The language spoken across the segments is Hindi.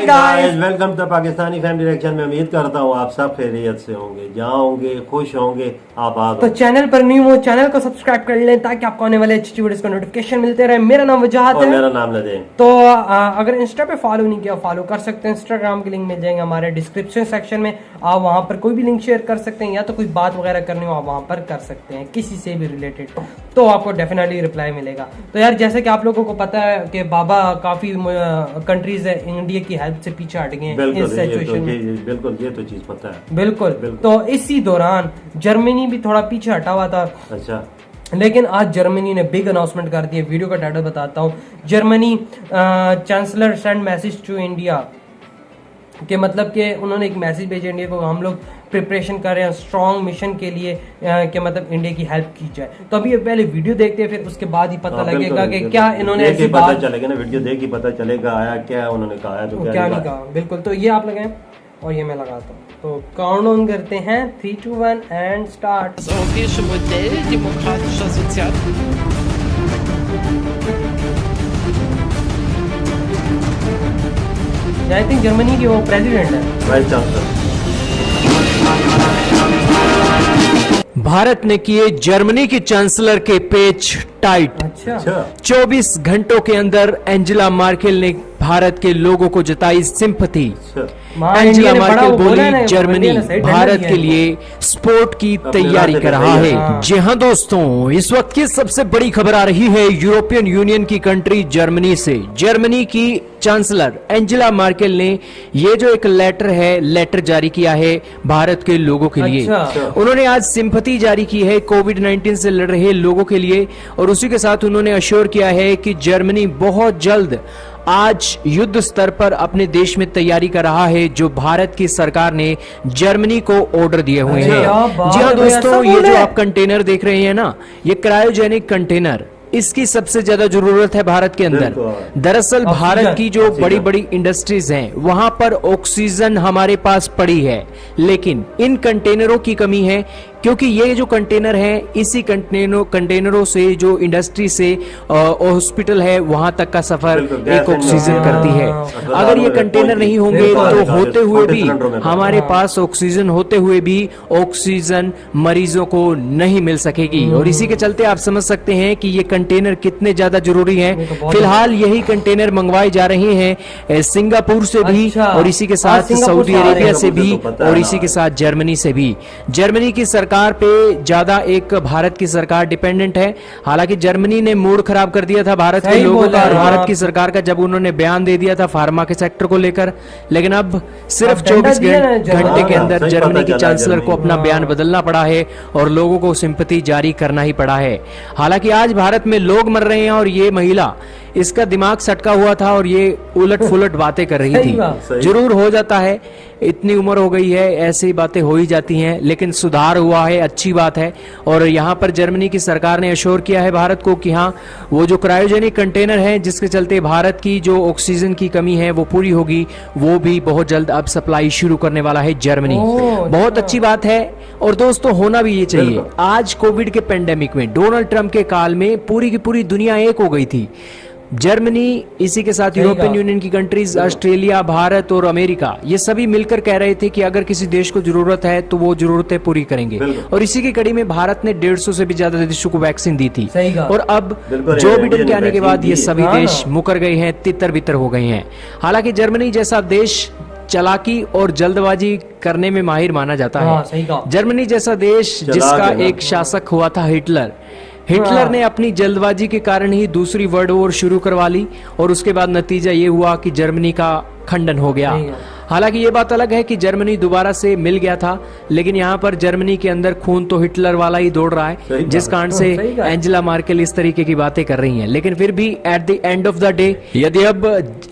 Guys, welcome to Pakistani family reaction में। उम्मीद करता हूँ आप सब खैरियत से होंगे, जहाँ होंगे खुश होंगे, आबाद। तो चैनल पर न्यू हो, चैनल को सब्सक्राइब कर लें ताकि आपको आने वाले अच्छी वीडियोस का नोटिफिकेशन मिलते रहे। मेरा नाम वजाहत है, मेरा नाम नदीम। तो अगर इंस्टा पे फॉलो नहीं किया, फॉलो कर सकते हैं। इंस्टाग्राम के लिंक मिल जाएंगे हमारे डिस्क्रिप्शन सेक्शन में। आप वहाँ पर कोई भी लिंक शेयर कर सकते हैं, या तो कोई बात वगैरह करनी हो आप वहाँ पर कर सकते हैं, किसी से भी रिलेटेड, तो आपको डेफिनेटली रिप्लाई मिलेगा। तो यार, जैसे कि आप लोगों को पता है कि बाबा काफी कंट्रीज है इंडिया की हेल्प से पीछे हट गए हैं इस सिचुएशन में। बिल्कुल, ये तो चीज पता है। बिल्कुल। तो इसी दौरान जर्मनी भी थोड़ा पीछे हटा हुआ था। अच्छा। लेकिन आज जर्मनी ने बिग अनाउंसमेंट कर दी है। वीडियो का टाइटल बताता हूँ। Germany chancellor send message to India, के मतलब कि उन्होंने एक मैसेज भेजा इंडिया को, हम लोग प्रिपरेशन कर रहे हैं स्ट्रॉन्ग मिशन के लिए, कि मतलब इंडिया की हेल्प की जाए। तो अभी पहले वीडियो देखते हैं, फिर उसके बाद ही पता लगेगा कि क्या इन्होंने ऐसी पता बात चलेगा ना, वीडियो देख ही पता चलेगा आया क्या उन्होंने कहा है, तो क्या नहीं कहा। बिल्कुल। तो ये आप लगाएं और ये मैं लगाता हूँ। तो काउंट डाउन करते हैं, 3, 2, 1 and start. Das europäische Modell demokratischer Sozial I think Germany की वो प्रेसिडेंट है, वाइस चांसलर। भारत ने किए जर्मनी की चांसलर के पेच टाइट। अच्छा। 24 घंटों के अंदर एंजेला मार्केल ने भारत के लोगों को जताई सिंपैथी। एंजेला मार्केल बोली, जर्मनी भारत के लिए स्पोर्ट की तैयारी कर रहा है। जी हाँ दोस्तों, इस वक्त की सबसे बड़ी खबर आ रही है यूरोपियन यूनियन की कंट्री जर्मनी से। जर्मनी की चांसलर एंजेला मार्केल ने ये जो एक लेटर जारी किया है भारत के लोगों के लिए। उन्होंने आज सिंपैथी जारी की है कोविड-19 से लड़ रहे लोगों के लिए, और उसी के साथ उन्होंने अश्योर किया है कि जर्मनी बहुत जल्द आज युद्ध स्तर पर अपने देश में तैयारी कर रहा है, जो भारत की सरकार ने जर्मनी को ऑर्डर दिए हुए हैं। जी हाँ दोस्तों, ये जो आप कंटेनर देख रहे हैं ना, ये क्रायोजेनिक कंटेनर, इसकी सबसे ज्यादा जरूरत है भारत के अंदर। दरअसल भारत की जो बड़ी बड़ी इंडस्ट्रीज हैं, वहां पर ऑक्सीजन हमारे पास पड़ी है, लेकिन इन कंटेनरों की कमी है, क्योंकि ये जो कंटेनर है, इसी कंटेनरों से जो इंडस्ट्री से हॉस्पिटल है वहां तक का सफर एक ऑक्सीजन करती है। अगर ये कंटेनर नहीं होंगे तो होते हुए भी हमारे पास ऑक्सीजन होते हुए भी ऑक्सीजन मरीजों को नहीं मिल सकेगी, और इसी के चलते आप समझ सकते हैं कि ये कंटेनर कितने ज्यादा जरूरी हैं। फिलहाल यही कंटेनर मंगवाए जा रहे हैं सिंगापुर से भी, और इसी के साथ सऊदी अरेबिया से भी, और इसी के साथ जर्मनी से भी। जर्मनी की सरकार पे ज्यादा एक भारत की सरकार डिपेंडेंट है। हालांकि जर्मनी ने मूड खराब कर दिया था भारत के लोगों का और भारत की सरकार का, जब उन्होंने बयान दे दिया था फार्मा के सेक्टर को लेकर। लेकिन अब सिर्फ 24 घंटे के अंदर जर्मनी की चांसलर को अपना बयान बदलना पड़ा है और लोगों को सिंपैथी जारी करना ही पड़ा है। हालांकि आज भारत में लोग मर रहे हैं और ये महिला, इसका दिमाग सटका हुआ था और ये उलट फुलट बातें कर रही थी। जरूर हो जाता है, इतनी उम्र हो गई है, ऐसी बातें हो ही जाती हैं, लेकिन सुधार हुआ है, अच्छी बात है। और यहाँ पर जर्मनी की सरकार ने अश्योर किया है भारत को कि हाँ, वो जो क्रायोजेनिक कंटेनर है जिसके चलते भारत की जो ऑक्सीजन की कमी है वो पूरी होगी, वो भी बहुत जल्द अब सप्लाई शुरू करने वाला है जर्मनी। बहुत अच्छी बात है, और दोस्तों होना भी ये चाहिए। आज कोविड के पेंडेमिक में, डोनाल्ड ट्रंप के काल में पूरी की पूरी दुनिया एक हो गई थी। जर्मनी, इसी के साथ यूरोपियन यूनियन की कंट्रीज, ऑस्ट्रेलिया, भारत और अमेरिका, ये सभी मिलकर कह रहे थे कि अगर किसी देश को जरूरत है तो वो जरूरतें पूरी करेंगे, और इसी की कड़ी में भारत ने 150 से भी ज्यादा देशों को वैक्सीन दी थी। और अब जो बिडेन के आने के बाद ये सभी देश मुकर गए हैं, तितर बितर हो गए हैं। हालांकि जर्मनी जैसा देश चालाकी और जल्दबाजी करने में माहिर माना जाता है। जर्मनी जैसा देश जिसका एक शासक हुआ था हिटलर ने अपनी जल्दबाजी के कारण ही दूसरी वर्ल्ड वॉर शुरू करवा ली, और उसके बाद नतीजा ये हुआ कि जर्मनी का खंडन हो गया। हालांकि ये बात अलग है कि जर्मनी दोबारा से मिल गया था, लेकिन यहाँ पर जर्मनी के अंदर खून तो हिटलर वाला ही दौड़ रहा है, जिस कारण से एंजेला मार्केल इस तरीके की बातें कर रही हैं। लेकिन फिर भी at the end of the day, यदि अब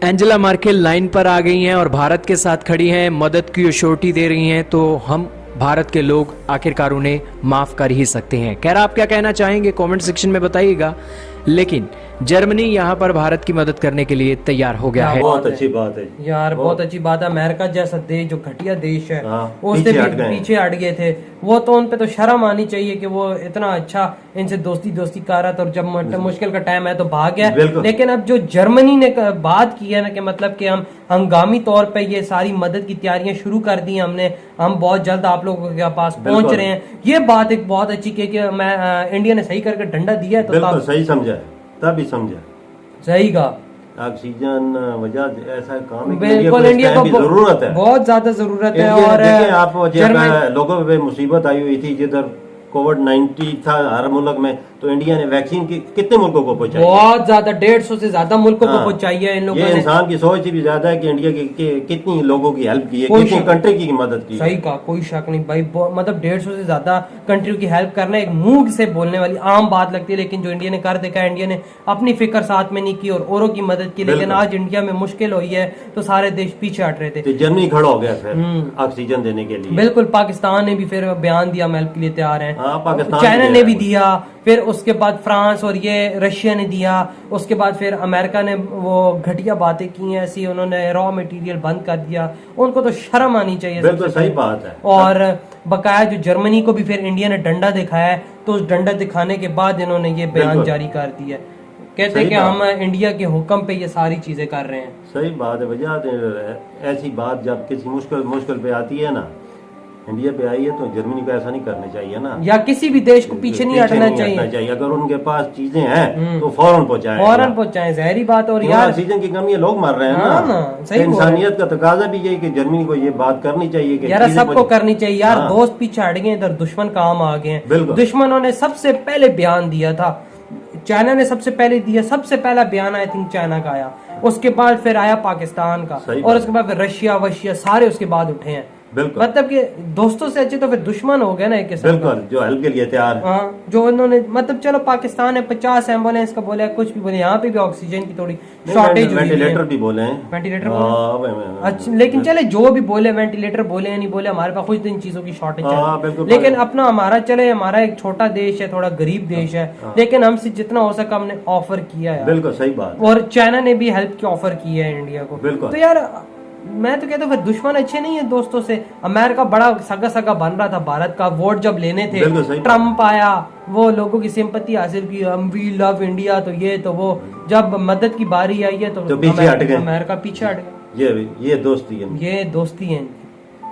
एंजेला मार्केल लाइन पर आ गई हैं और भारत के साथ खड़ी हैं, मदद की श्योरिटी दे रही हैं, तो हम भारत के लोग आखिरकार उन्हें माफ कर ही सकते हैं। खैर, आप क्या कहना चाहेंगे कमेंट सेक्शन में बताइएगा। लेकिन जर्मनी यहाँ पर भारत की मदद करने के लिए तैयार हो गया है। बहुत अच्छी बात है यार, बहुत अच्छी बात है। अमेरिका जैसा देश जो घटिया देश है, हाँ, उससे पीछे हट गए थे। वो तो उन पे तो शर्म आनी चाहिए कि वो इतना अच्छा इनसे दोस्ती कर रहा था और जब मुश्किल का टाइम है तो भाग गया। लेकिन अब जो जर्मनी ने बात की है ना कि मतलब कि हम हंगामी तौर पे ये सारी मदद की तैयारियां शुरू कर दी हमने, हम बहुत जल्द आप लोगों के पास पहुंच रहे हैं, ये बात एक बहुत अच्छी की कि मैं इंडिया ने सही करके डंडा दिया है। तो सही समझा, तभी समझा, सही कहा। ऑक्सीजन वजह ऐसा काम है, बिल्कुल इंडिया को जरूरत है, बहुत ज्यादा जरूरत है। और आप लोगों पे मुसीबत आई हुई थी जिधर कोविड-19 था हर मुल्क में, तो इंडिया ने वैक्सीन कितने मुल्कों को पहुंचाई? बहुत ज्यादा, 150 से ज्यादा मुल्कों को पहुंचाई है इन लोगों ने। ये इंसान की सोच भी ज्यादा है कि इंडिया की कितनी लोगों की हेल्प की है, कितनी कंट्री की मदद की। सही कहा, कोई शक नहीं भाई। मतलब 150 से ज्यादा कंट्री की हेल्प करना एक मुंह से बोलने वाली आम बात लगती है, लेकिन जो इंडिया ने कर देखा है, इंडिया ने अपनी फिक्र साथ में नहीं की और औरों की मदद की। लेकिन आज इंडिया में मुश्किल हुई है तो सारे देश पीछे हट रहे थे। तो जर्मनी खड़ा हो गया फिर ऑक्सीजन देने के लिए। बिल्कुल, पाकिस्तान ने भी फिर बयान दिया, हम हेल्प के लिए तैयार हैं। पाकिस्तान चाइना ने भी दिया, फिर उसके बाद फ्रांस और ये रशिया ने दिया, उसके बाद फिर अमेरिका ने वो घटिया बातें की हैं ऐसी, उन्होंने रॉ मटेरियल बंद कर दिया। उनको तो शर्म आनी चाहिए। बिल्कुल सही बात है। और बकाया जो जर्मनी को भी फिर इंडिया ने डंडा दिखाया है, तो उस डंडा दिखाने के बाद इन्होंने ये बयान जारी कर दिया, कहते हैं कि हम इंडिया के हुक्म पे ये सारी चीजें कर रहे हैं। सही बात है। वजह ऐसी बात जब किसी मुश्किल पे आती है ना, इंडिया पे आई है, तो जर्मनी को ऐसा नहीं करना चाहिए ना, या किसी भी देश को पीछे नहीं हटना चाहिए। अगर उनके पास चीजें हैं तो फौरन पहुंचाएं, जहरी बात। और यार ऑक्सीजन की कमी है, लोग मर रहे हैं ना। सही इंसानियत का तकाजा भी यही कि जर्मनी को ये बात करनी चाहिए कि यार सबको करनी चाहिए यार। दोस्त पीछे हट गए, इधर दुश्मन काम आ गए हैं। दुश्मनों ने सबसे पहले बयान दिया था, चाइना ने सबसे पहले दिया, सबसे पहला बयान आई थिंक चाइना का आया, उसके बाद फिर आया पाकिस्तान का, और उसके बाद फिर रशिया सारे उसके बाद उठे हैं। मतलब कि दोस्तों से अच्छे तो फिर दुश्मन हो गए ना एक किस्म का, जो हेल्प के लिए तैयार। हाँ, जो उन्होंने मतलब चलो पाकिस्तान है 50 एम्बुलेंस का बोले, कुछ भी बोले, यहाँ पे भी ऑक्सीजन की थोड़ी शॉर्टेज, वेंटिलेटर भी बोले हैं, वेंटिलेटर अच्छा, लेकिन चले जो भी बोले, वेंटिलेटर बोले या नहीं बोले, हमारे पास कुछ इन चीजों की शॉर्टेज। लेकिन अपना हमारा चले, हमारा एक छोटा देश है, थोड़ा गरीब देश है, लेकिन हमसे जितना हो सका हमने ऑफर किया है। बिल्कुल सही बात। और चाइना ने भी हेल्प की ऑफर की है इंडिया को। तो यार मैं तो कहता हूँ फिर दुश्मन अच्छे नहीं है दोस्तों से। अमेरिका बड़ा सगा बन रहा था भारत का, वोट जब लेने थे, ट्रम्प आया, वो लोगों की सिंपैथी हासिल की, हम वी लव इंडिया, तो ये तो वो, जब मदद की बारी आई है तो पीछे हट गए, अमेरिका पीछे हट गया। ये दोस्ती है,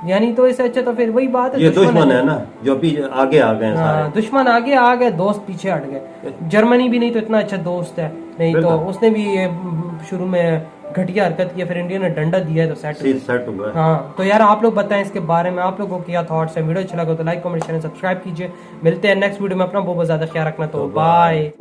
यानी तो इससे अच्छा तो फिर वही बात है, ये दुश्मन है ना, जो पीछे आगे आ गए। दुश्मन आगे आ गए, दोस्त पीछे हट गए। जर्मनी भी नहीं तो इतना अच्छा दोस्त है, नहीं तो उसने भी ये शुरू में घटिया हरकत की, फिर इंडिया ने डंडा दिया है तो सेट हुआ। हाँ, तो यार आप लोग बताएं इसके बारे में, आप लोगों को क्या थॉट्स है। वीडियो अच्छा लगा तो लाइक कमेंट शेयर सब्सक्राइब कीजिए। मिलते हैं नेक्स्ट वीडियो में। अपना बहुत ज्यादा ख्याल रखना, तो बाय।